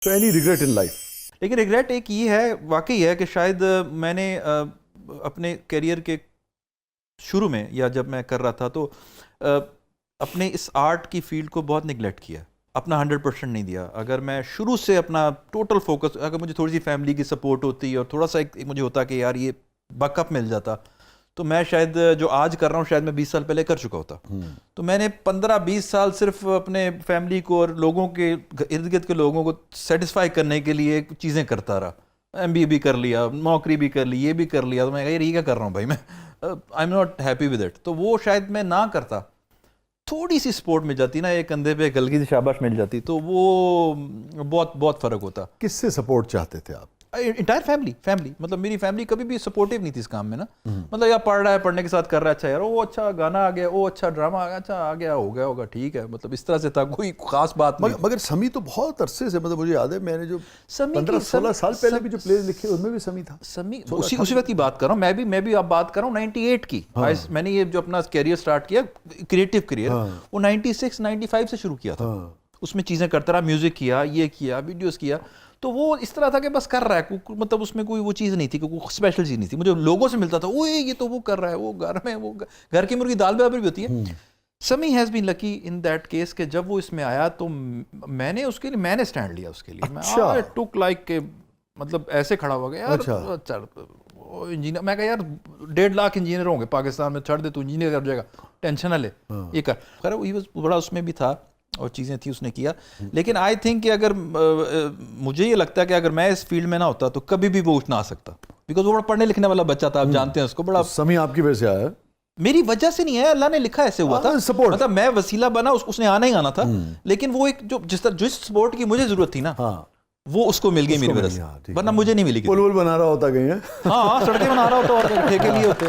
So any regret in life? لیکن regret ایک یہ ہے، واقعی ہے کہ شاید میں نے اپنے کیریئر کے شروع میں یا جب میں کر رہا تھا تو اپنے اس آرٹ کی فیلڈ کو بہت نگلیکٹ کیا، اپنا 100% نہیں دیا. اگر میں شروع سے اپنا ٹوٹل فوکس، اگر مجھے تھوڑی سی فیملی کی سپورٹ ہوتی اور تھوڑا سا ایک مجھے ہوتا کہ یار یہ بیک اپ مل جاتا، تو میں شاید جو آج کر رہا ہوں شاید میں 20 سال پہلے کر چکا ہوتا. تو میں نے 15-20 سال صرف اپنے فیملی کو اور لوگوں کے ارد گرد کے لوگوں کو سیٹسفائی کرنے کے لیے چیزیں کرتا رہا. MBA بھی کر لیا، نوکری بھی کر لی، یہ بھی کر لیا. تو میں کہا یار یہ کیا کر رہا ہوں بھائی، میں I am not happy with it. تو وہ شاید میں نہ کرتا، تھوڑی سی سپورٹ مل جاتی نا، ایک کندھے پہ ہلکی سی شاباش مل جاتی، تو وہ بہت بہت فرق ہوتا. کس سے سپورٹ چاہتے تھے آپ؟ انٹائر فیملی، مطلب میری فیملی کبھی بھی سپورٹیو نہیں تھی اس کام میں نا. مطلب یا پڑھ رہا ہے، پڑھنے کے ساتھ کر رہا ہے، اچھا یار وہ اچھا گانا آ گیا، وہ اچھا ڈرامہ آ گیا، اچھا آ گیا، ہو گیا ہوگا، ٹھیک ہے. مطلب اس طرح سے تھا، کوئی خاص بات نہیں. مگر سمی تو بہت عرصے سے، مطلب مجھے یاد ہے میں نے جو 15-16 سال پہلے بھی جو پلیز لکھی اس میں بھی سمی تھا. سمی اسی وقت کی بات کر رہا ہوں. میں بھی اب بات کر رہا ہوں 98 کی. میں نے یہ جو اپنا کیریئر سٹارٹ کیا، کریٹو کیریئر، وہ 96-95 سے شروع کیا تھا. اس میں چیزیں کرتا رہا، میوزک کیا، یہ کیا، ویڈیوز کیا. تو وہ اس طرح تھا کہ بس کر رہا ہے، مطلب اس میں کوئی وہ چیز نہیں تھی، کوئی اسپیشل چیز نہیں تھی. مجھے لوگوں سے ملتا تھا، اوہ یہ تو وہ کر رہا ہے، وہ گھر میں وہ گھر کی مرغی دال برابر بھی ہوتی ہے. Sammy has been lucky in that case کہ جب وہ اس میں آیا تو میں نے اس کے لیے میں نے اسٹینڈ لیا اس کے لیے. میں ٹک لائک کہ مطلب ایسے کھڑا ہوا گیا یار انجینئر. میں کہا یار 1.5 لاکھ انجینئر ہوں گے پاکستان میں، چھڑ دے تو انجینئر کر جائے گا، ٹینشن نہ لے، یہ کر. خیر وہ بڑا اس میں بھی تھا اور چیزیں تھیں اس نے کیا. لیکن آئی تھنک کہ اگر مجھے یہ لگتا ہے کہ اگر میں اس فیلڈ میں نہ ہوتا تو کبھی بھی وہ اٹھ نہ آ سکتا، بیکاز وہ بڑا پڑھنے لکھنے والا بچہ تھا، آپ جانتے ہیں اس کو. بڑا سمی آپ کی وجہ سے آیا؟ میری وجہ سے نہیں ہے، اللہ نے لکھا ایسے ہوا تھا. مطلب میں وسیلہ بنا، اس نے آنا ہی آنا تھا. لیکن وہ ایک جس سپورٹ کی مجھے ضرورت تھی نا، وہ اس کو مل گئی میری وجہ سے، ورنہ مجھے نہیں ملی. پل بنا رہا ہوتا کہیں. ہاں سڑکیں بنا رہا ہوتا اور ٹھیکے لیے ہوتے.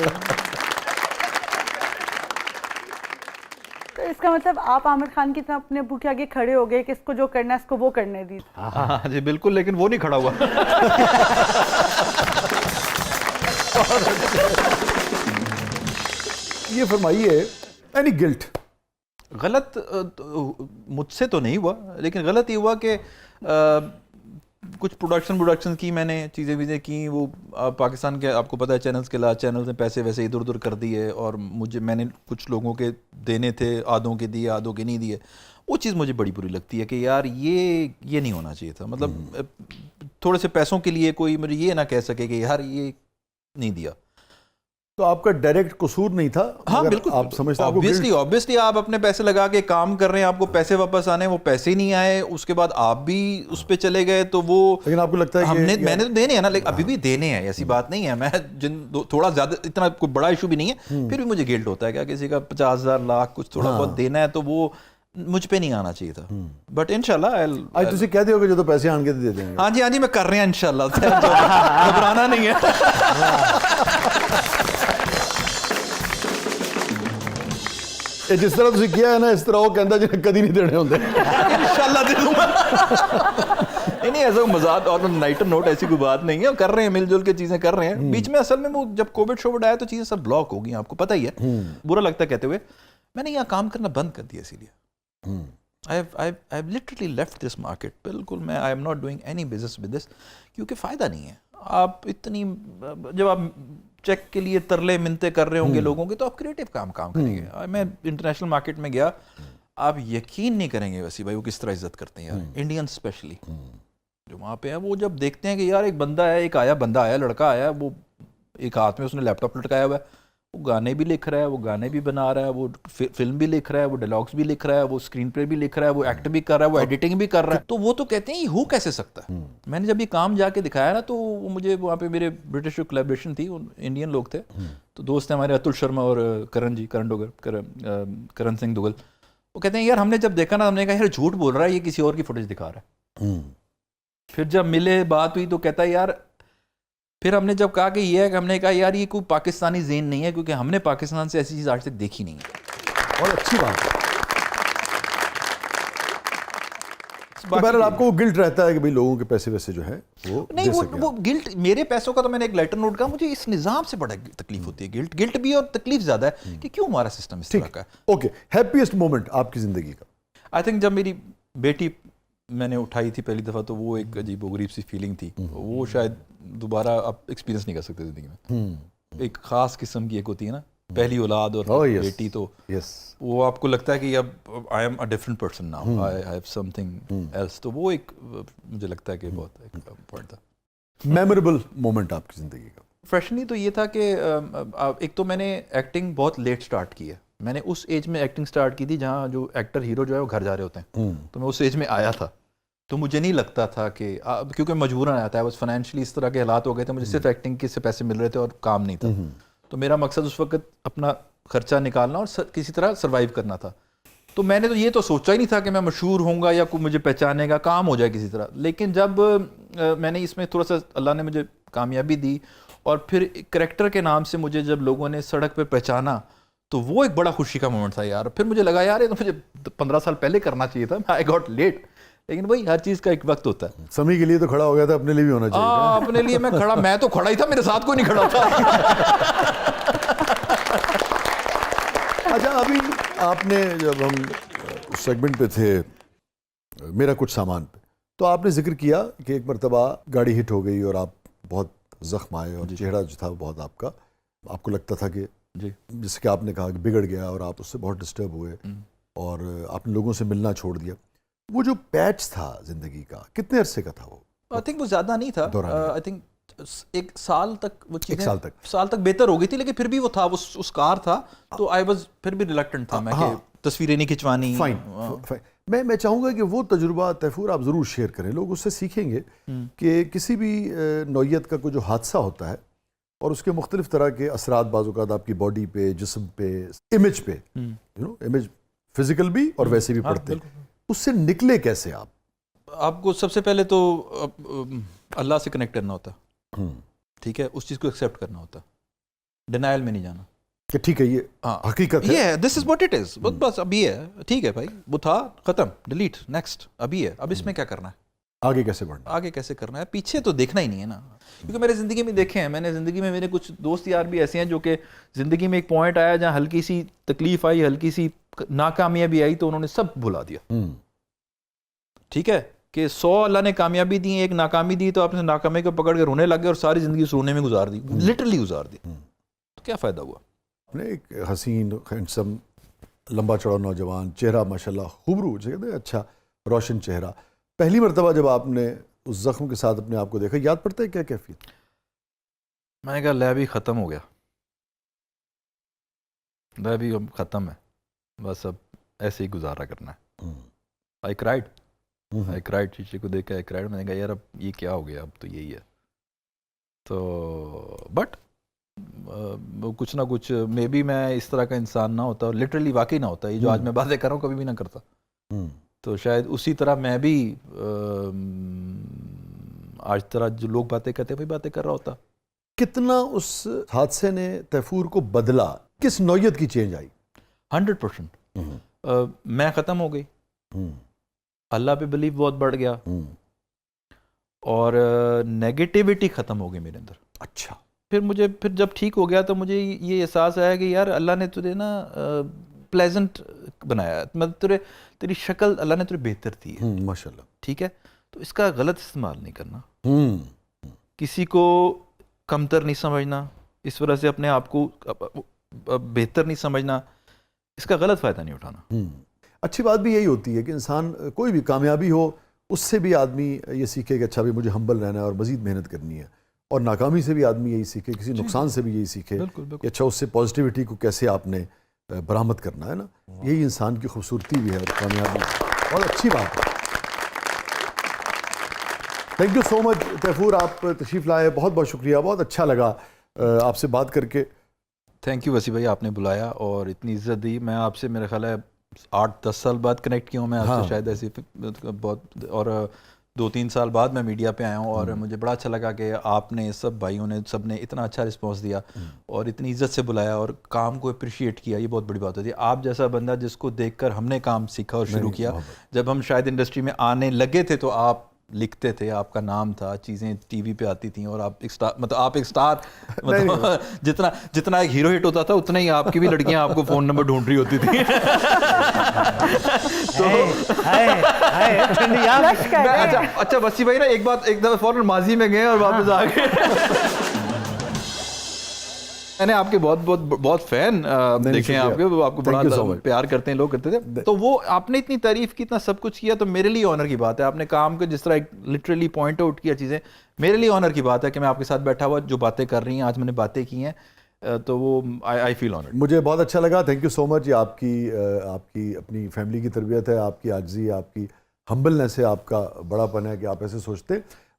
اس کا مطلب آپ عامر خان کی طرح اپنے ابو کے آگے کھڑے ہو گئے کہ اس کو جو کرنا ہے اس کو وہ کرنے دی. ہاں جی بالکل، لیکن وہ نہیں کھڑا ہوا. یہ فرمائیے اینی گلٹ؟ غلط مجھ سے تو نہیں ہوا، لیکن غلط یہ ہوا کہ کچھ پروڈکشن کی میں نے چیزیں کی. وہ پاکستان کے آپ کو پتہ ہے چینلز نے پیسے ویسے ادھر ادھر کر دیے، اور میں نے کچھ لوگوں کے دینے تھے، آدھوں کے دیے، آدھوں کے نہیں دیے. وہ چیز مجھے بڑی بری لگتی ہے کہ یار یہ نہیں ہونا چاہیے تھا. مطلب تھوڑے سے پیسوں کے لیے کوئی مجھے یہ نہ کہہ سکے کہ یار یہ نہیں دیا. تو آپ کا ڈائریکٹ قصور نہیں تھا؟ ہاں بالکل، آپ سمجھتے ہیں obviously آپ اپنے پیسے لگا کے کام کر رہے ہیں، آپ کو پیسے واپس آنے، وہ پیسے ہی نہیں آئے. اس کے بعد آپ بھی اس پہ چلے گئے، تو وہ لیکن آپ کو لگتا ہے میں نے تو دینے ہیں نا، لیکن ابھی بھی دینے ہیں، ایسی بات نہیں ہے. میں تھوڑا زیادہ اتنا کوئی بڑا ایشو بھی نہیں ہے، پھر بھی مجھے گلٹ ہوتا ہے کہ کسی کا 50,000 لاکھ کچھ تھوڑا بہت دینا ہے، تو وہ مجھ پہ نہیں آنا چاہیے تھا. بٹ انشاءاللہ آج تجھے کہہ دیو کہ جو تو پیسے آن کے دے دیں گے. ہاں جی میں کر رہے ہیں انشاءاللہ، گھبرانا نہیں ہے. جس طرح تسی کیا ہے نا، اس طرح وہ کہندا جی کدی نہیں دینے ہوندے. انشاءاللہ دے دوں گا. نہیں ایسا مزاق اور نائٹر نوٹ ایسی کوئی بات نہیں ہے، کر رہے ہیں مل جل کے چیزیں کر رہے ہیں. بیچ میں اصل میں وہ جب کووڈ آیا تو چیزیں سب بلاک ہو گئی، آپ کو پتہ ہی ہے. برا لگتا ہے کہتے ہوئے، میں نے یہاں کام کرنا بند کر دیا. اسی لیے I have literally left this market. بالکل میں I am not doing any business with this، کیونکہ فائدہ نہیں ہے. آپ اتنی جب آپ چیک کے لیے ترلے منتے کر رہے ہوں گے لوگوں کے، تو آپ کریٹو کام کریں گے. میں انٹرنیشنل مارکیٹ میں گیا، آپ یقین نہیں کریں گے ویسی بھائی وہ کس طرح عزت کرتے ہیں یار، انڈین اسپیشلی جو وہاں پہ ہیں. وہ جب دیکھتے ہیں کہ یار ایک بندہ ہے، بندہ آیا، لڑکا آیا، وہ ایک ہاتھ میں اس نے لیپ ٹاپ لٹکایا ہوا ہے، وہ گانے بھی لکھ رہا ہے، وہ گانے بھی بنا رہا ہے، وہ فلم بھی لکھ رہا ہے، وہ ڈائلاگس بھی لکھ رہا ہے، وہ اسکرین پلے بھی لکھ رہا ہے، وہ ایکٹ بھی کر رہا ہے، وہ ایڈیٹنگ بھی کر رہا ہے. تو وہ تو کہتے ہیں یہ ہو کیسے سکتا ہے. میں نے جب یہ کام جا کے دکھایا نا، تو مجھے وہاں پہ میرے برٹش جو کولیبریشن تھی، انڈین لوگ تھے، تو دوست ہیں ہمارے اتل شرما اور کرن سنگھ دگل. وہ کہتے ہیں یار ہم نے جب دیکھا نا، ہم نے کہا یار جھوٹ بول رہا ہے، یہ کسی اور کی فوٹیج دکھا رہا ہے. پھر جب ملے بات ہوئی تو کہتا ہے یار، پھر ہم نے جب کہا کہ یہ ہے کہ ہم نے کہا یار یہ کوئی پاکستانی زین نہیں ہے، کیونکہ ہم نے پاکستان سے ایسی چیز آج تک دیکھی نہیں ہے. اور اچھی بات ہے. بہرحال آپ کو وہ گلٹ رہتا ہے کہ بھئی لوگوں کے پیسے ویسے جو ہے وہ نہیں، وہ گلٹ میرے پیسوں کا تو میں نے ایک لیٹر نوٹ کہا، مجھے اس نظام سے بڑا تکلیف ہوتی ہے. گلٹ بھی اور تکلیف زیادہ ہے کہ کیوں ہمارا سسٹم اس طرح کا ہے. اوکے، ہیپیسٹ مومنٹ آپ کی زندگی کا؟ آئی تھنک جب میری بیٹی میں نے اٹھائی تھی پہلی دفعہ تو وہ ایک عجیب و غریب سی فیلنگ تھی, وہ شاید دوبارہ آپ ایکسپیرینس نہیں کر سکتے زندگی میں. ایک خاص قسم کی ایک ہوتی ہے نا پہلی اولاد اور بیٹی, تو وہ آپ کو لگتا ہے کہ اب I am a different person now, I have something else, تو وہ ایک مجھے لگتا ہے کہ بہت امپورٹنٹ تھا. میموریبل مومنٹ آپ کی زندگی کا؟ فریشنلی تو یہ تھا کہ ایک تو میں نے ایکٹنگ بہت لیٹ سٹارٹ کی ہے. میں نے اس ایج میں ایکٹنگ سٹارٹ کی تھی جہاں جو ایکٹر ہیرو جو ہے وہ گھر جا رہے ہوتے ہیں, تو میں اس ایج میں آیا تھا. تو مجھے نہیں لگتا تھا کہ کیونکہ مجبوراً آیا تھا, بس فائنینشلی اس طرح کے حالات ہو گئے تھے, مجھے صرف ایکٹنگ کے سے پیسے مل رہے تھے اور کام نہیں تھا. تو میرا مقصد اس وقت اپنا خرچہ نکالنا اور کسی طرح سروائیو کرنا تھا. تو میں نے تو یہ تو سوچا ہی نہیں تھا کہ میں مشہور ہوں گا یا کوئی مجھے پہچانے گا, کام ہو جائے کسی طرح. لیکن جب میں نے اس میں تھوڑا سا اللہ نے مجھے کامیابی دی اور پھر کریکٹر کے نام سے مجھے جب لوگوں نے سڑک پہ پہچانا تو وہ ایک بڑا خوشی کا مومنٹ تھا یار. پھر مجھے لگا یار یہ تو مجھے 15 سال پہلے کرنا چاہیے تھا, آئی گاٹ لیٹ. لیکن وہی ہر چیز کا ایک وقت ہوتا ہے. سمی کے لیے تو کھڑا ہو گیا تھا, اپنے لیے بھی ہونا چاہیے. اپنے لیے میں کھڑا, میں تو کھڑا ہی تھا, میرے ساتھ کوئی نہیں کھڑا تھا. اچھا, ابھی آپ نے جب ہم سیگمنٹ پہ تھے میرا کچھ سامان پہ, تو آپ نے ذکر کیا کہ ایک مرتبہ گاڑی ہٹ ہو گئی اور آپ بہت زخم آئے اور چہرہ جو تھا وہ بہت آپ کو لگتا تھا کہ جس کہ آپ نے کہا کہ بگڑ گیا اور آپ اس سے بہت ڈسٹرب ہوئے اور آپ نے لوگوں سے ملنا چھوڑ دیا. وہ جو پیچ تھا زندگی کا کتنے عرصے کا تھا وہ؟ آئی تھنک وہ زیادہ نہیں تھا, آئی تھنک ایک سال تک وہ چیزیں, سال تک بہتر ہو گئی تھی, لیکن پھر بھی وہ تھا, وہ اس کار تھا, تو آئی واز پھر بھی ریلکٹنٹ تھا میں کہ تصویریں نہیں کھنچوانی. میں چاہوں گا کہ وہ تجربہ طیفور آپ ضرور شیئر کریں, لوگ اس سے سیکھیں گے کہ کسی بھی نوعیت کا کوئی جو حادثہ ہوتا ہے اور اس کے مختلف طرح کے اثرات بعض اوقات آپ کی باڈی پہ, جسم پہ, امیج پہ, امیج فزیکل بھی اور ویسے بھی پڑتے ہیں, اس سے نکلے کیسے آپ؟ آپ کو سب سے پہلے تو اللہ سے کنیکٹ کرنا ہوتا, ٹھیک ہے, اس چیز کو ایکسیپٹ کرنا ہوتا, ڈینائل میں نہیں جانا کہ ٹھیک ہے یہ حقیقت ہے, یہ دس از واٹ اٹ از, بس اب یہ ہے, ٹھیک ہے بھائی وہ تھا, ختم, ڈیلیٹ, نیکسٹ, اب یہ ہے, اب اس میں کیا کرنا ہے, آگے کیسے بڑھنا, آگے کیسے کرنا ہے, پیچھے تو دیکھنا ہی نہیں ہے نا. کیونکہ میرے زندگی میں دیکھے ہیں, میں نے زندگی میں میرے کچھ دوست یار بھی ایسے ہیں جو کہ زندگی میں ایک پوائنٹ آیا جہاں ہلکی سی تکلیف آئی, ہلکی سی ناکامیابی آئی, تو انہوں نے سب بھلا دیا. ٹھیک ہے کہ 100 اللہ نے کامیابی دی, ایک ناکامی دی, تو آپ نے ناکامی کو پکڑ کے رونے لگ گئے اور ساری زندگی اس رونے میں گزار دی, لٹرلی گزار دی. تو کیا فائدہ ہوا؟ ایک حسین ہینڈسم لمبا چوڑا نوجوان, چہرہ ماشاءاللہ خوبرو, اچھا روشن چہرہ, پہلی مرتبہ جب آپ نے اس زخم کے ساتھ اپنے آپ کو دیکھا, یاد پڑتا ہے کیا کیفیت؟ میں نے کہا لیب ہی ختم ہو گیا, لیب ہی ختم ہے, بس اب ایسے ہی گزارا کرنا ہے. آئی کرائڈ, شیشے کو دیکھ کے آئی کرائڈ. میں نے کہا یار اب یہ کیا ہو گیا, اب تو یہی ہے. تو بٹ کچھ نہ کچھ مے بی میں اس طرح کا انسان نہ ہوتا, لٹرلی واقعی نہ ہوتا, یہ جو آج میں باتیں کر رہا ہوں کبھی بھی نہ کرتا. تو شاید اسی طرح میں بھی آج طرح جو لوگ باتیں کرتے ہیں وہی باتیں کر رہا ہوتا. کتنا اس حادثے نے تیفور کو بدلا, کس نوعیت کی چینج آئی؟ 100%. میں ختم ہو گئی, اللہ پہ بلیو بہت بڑھ گیا, اور نیگیٹیوٹی ختم ہو گئی میرے اندر. اچھا. پھر جب ٹھیک ہو گیا تو مجھے یہ احساس آیا کہ یار اللہ نے تجھے نا پلیزنٹ بنایا, مطلب تیری شکل اللہ نے تجھے بہتر دی ہے, ماشاءاللہ, ٹھیک ہے, تو اس کا غلط استعمال نہیں کرنا, کسی کو کمتر نہیں سمجھنا, اس وجہ سے اپنے آپ کو بہتر نہیں سمجھنا, اس کا غلط فائدہ نہیں اٹھانا. اچھی بات بھی یہی ہوتی ہے کہ انسان کوئی بھی کامیابی ہو اس سے بھی آدمی یہ سیکھے کہ اچھا بھی مجھے ہمبل رہنا ہے اور مزید محنت کرنی ہے, اور ناکامی سے بھی آدمی یہی سیکھے, کسی نقصان سے بھی یہی سیکھے کہ اچھا اس سے پازیٹیوٹی کو کیسے آپ نے برآمد کرنا ہے نا. یہی انسان کی خوبصورتی بھی ہے اور کامیابی, بہت اچھی بات ہے. تھینک یو سو مچ تیفور, آپ تشریف لائے, بہت بہت شکریہ, بہت اچھا لگا آپ سے بات کر کے. تھینک یو وسیع بھائی, آپ نے بلایا اور اتنی عزت دی. میں آپ سے میرا خیال ہے 8-10 سال بعد کنیکٹ کیا ہوں میں آپ سے, شاید ایسی بہت, اور 2-3 سال بعد میں میڈیا پہ آیا ہوں, اور مجھے بڑا اچھا لگا کہ آپ نے سب بھائیوں نے سب نے اتنا اچھا رسپانس دیا اور اتنی عزت سے بلایا اور کام کو اپریشیٹ کیا. یہ بہت بڑی بات ہوتی ہے. آپ جیسا بندہ جس کو دیکھ کر ہم نے کام سیکھا اور شروع کیا, جب ہم شاید انڈسٹری میں آنے لگے تھے تو آپ لکھتے تھے, آپ کا نام تھا, چیزیں ٹی وی پہ آتی تھیں, اور آپ ایک سٹار, مطلب آپ ایک سٹار, مطلب جتنا ایک ہیرو ہٹ ہوتا تھا اتنا ہی آپ کی بھی لڑکیاں آپ کو فون نمبر ڈھونڈ رہی ہوتی تھیں. اچھا وسیم بھائی نا ایک دفعہ فوراً ماضی میں گئے اور واپس آ گئے. میں نے آپ کے بہت فین دیکھے ہیں, آپ کے, آپ کو بڑا پیار کرتے ہیں لوگ, کرتے تھے, تو وہ آپ نے اتنی تعریف کی, اتنا سب کچھ کیا, تو میرے لیے آنر کی بات ہے. آپ نے کام کو جس طرح لٹرلی پوائنٹ آؤٹ کیا چیزیں, میرے لیے آنر کی بات ہے کہ میں آپ کے ساتھ بیٹھا ہوا جو باتیں کر رہی ہیں آج میں نے باتیں کی ہیں, تو وہ آئی فیل آنرڈ. مجھے بہت اچھا لگا. تھینک یو سو مچ. یہ آپ کی اپنی فیملی کی تربیت ہے, آپ کی عاجزی, آپ کی ہمبلنس ہے, آپ کا بڑا پن ہے کہ آپ ایسے سوچتے.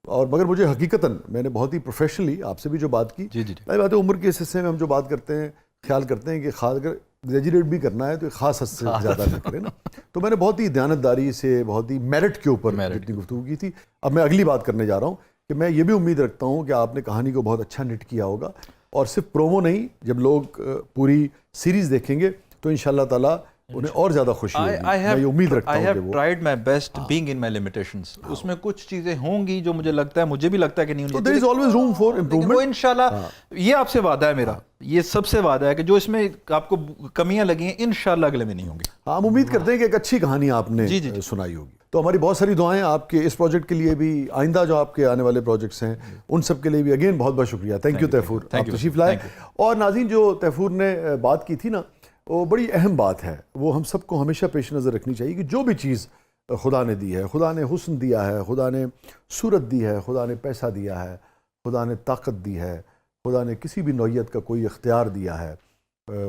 اور مگر مجھے حقیقتاً میں نے بہت ہی پروفیشنلی آپ سے بھی جو بات کی, جی بات ہے عمر کے اس حصے میں ہم جو بات کرتے ہیں خیال کرتے ہیں کہ خاص اگر ایگزیجریٹ بھی کرنا ہے تو ایک خاص حد سے زیادہ نہ کریں نا. تو میں نے بہت ہی دیانتداری سے, بہت ہی میرٹ کے اوپر جتنی گفتگو کی تھی. اب میں اگلی بات کرنے جا رہا ہوں کہ میں یہ بھی امید رکھتا ہوں کہ آپ نے کہانی کو بہت اچھا نٹ کیا ہوگا, اور صرف پرومو نہیں, جب لوگ پوری سیریز دیکھیں گے تو انشاءاللہ تعالیٰ انہیں اور زیادہ خوشی ہوگی. میں یہ امید رکھتا ہوں کہ وہ tried my best being in my limitations. اس میں کچھ چیزیں ہوں گی جو مجھے لگتا ہے, مجھے بھی لگتا ہے کہ نہیں ہونی, there is always room for improvement. وہ انشاءاللہ, یہ آپ سے وعدہ ہے میرا, یہ سب سے وعدہ ہے کہ جو اس میں آپ کو کمیاں لگی ہیں انشاءاللہ اگلے میں نہیں ہوں گی. ہم امید کرتے ہیں کہ ایک اچھی کہانی آپ نے سنائی ہوگی. تو ہماری بہت ساری دعائیں آپ کے اس پروجیکٹ کے لیے بھی, آئندہ جو آپ کے آنے والے پروجیکٹس ہیں ان سب کے لیے بھی. اگین بہت بہت شکریہ. تھینک یو تیفور, آپ تشریف لائے. اور ناظرین, جو تیفور نے بات کی تھی نا, وہ بڑی اہم بات ہے, وہ ہم سب کو ہمیشہ پیش نظر رکھنی چاہیے کہ جو بھی چیز خدا نے دی ہے, خدا نے حسن دیا ہے, خدا نے صورت دی ہے, خدا نے پیسہ دیا ہے, خدا نے طاقت دی ہے, خدا نے کسی بھی نوعیت کا کوئی اختیار دیا ہے,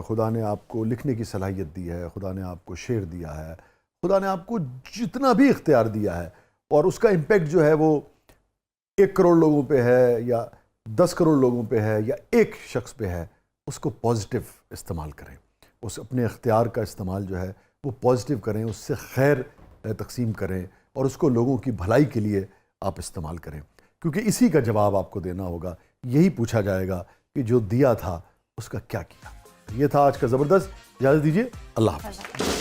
خدا نے آپ کو لکھنے کی صلاحیت دی ہے, خدا نے آپ کو شعر دیا ہے, خدا نے آپ کو جتنا بھی اختیار دیا ہے, اور اس کا امپیکٹ جو ہے وہ 1 کروڑ لوگوں پہ ہے یا 10 کروڑ لوگوں پہ ہے یا ایک شخص پہ ہے, اس کو پازیٹیو استعمال کریں. اس اپنے اختیار کا استعمال جو ہے وہ پازیٹیو کریں, اس سے خیر تقسیم کریں, اور اس کو لوگوں کی بھلائی کے لیے آپ استعمال کریں, کیونکہ اسی کا جواب آپ کو دینا ہوگا. یہی پوچھا جائے گا کہ جو دیا تھا اس کا کیا کیا. یہ تھا آج کا زبردست. اجازت دیجیے, اللہ حافظ.